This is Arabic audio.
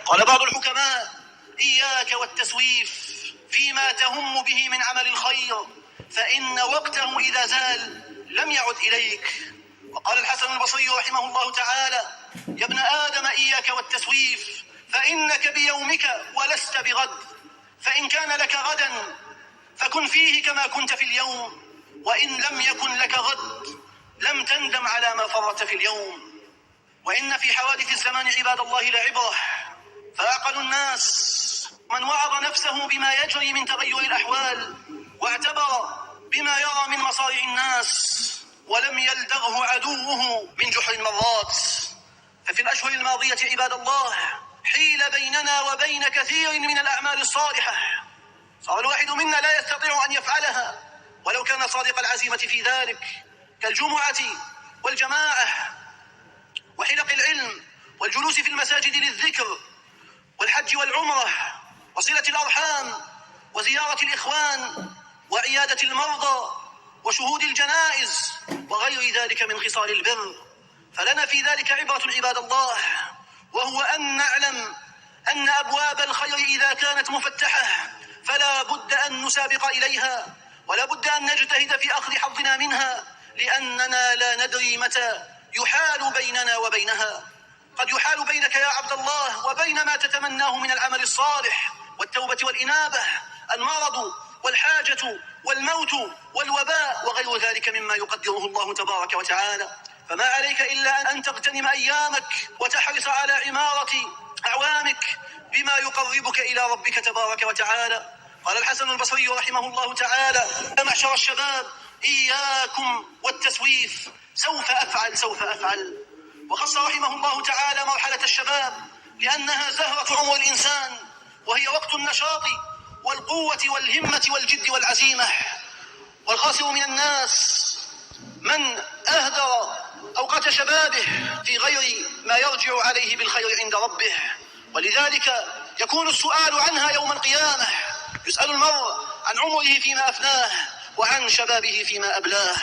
قال بعض الحكماء: إياك والتسويف فيما تهم به من عمل الخير، فإن وقته إذا زال لم يعد إليك. وقال الحسن البصري رحمه الله تعالى: يا ابن آدم إياك والتسويف، فإنك بيومك ولست بغد، فإن كان لك غدا فكن فيه كما كنت في اليوم، وإن لم يكن لك غد لم تندم على ما فرطت في اليوم. وإن في حوادث الزمان عباد الله لعبرة، فأعقل الناس من وعظ نفسه بما يجري من تغير الأحوال، واعتبر بما يرى من مصارع الناس، ولم يلدغه عدوه من جحر المرات. ففي الأشهر الماضية عباد الله حيل بيننا وبين كثير من الأعمال الصالحة، صار الواحد منا لا يستطيع أن يفعلها ولو كان صادق العزيمة في ذلك، كالجمعة والجماعة وحلق العلم والجلوس في المساجد للذكر والحج والعمرة وصلة الأرحام وزيارة الإخوان وعيادة المرضى وشهود الجنائز وغير ذلك من خصال البر. فلنا في ذلك عبرة عباد الله، وهو أن نعلم أن أبواب الخير إذا كانت مفتحة فلا بد أن نسابق إليها، ولا بد أن نجتهد في أخذ حظنا منها، لأننا لا ندري متى يحال بيننا وبينها. قد يحال بينك يا عبد الله وبين ما تتمناه من العمل الصالح والتوبة والإنابة المرض والحاجة والموت والوباء وغير ذلك مما يقدره الله تبارك وتعالى. فما عليك إلا أن تغتنم أيامك وتحرص على عمارة أعوامك بما يقربك إلى ربك تبارك وتعالى. قال الحسن البصري رحمه الله تعالى: يا معشر الشباب إياكم والتسويف، سوف أفعل. وخص رحمه الله تعالى مرحلة الشباب لأنها زهرة عمر الإنسان، وهي وقت النشاط والقوة والهمة والجد والعزيمة. والخاسر من الناس من أهدر أوقات شبابه في غير ما يرجع عليه بالخير عند ربه، ولذلك يكون السؤال عنها يوم القيامة. يسأل المرء عن عمره فيما أفناه وعن شبابه فيما أبلاه.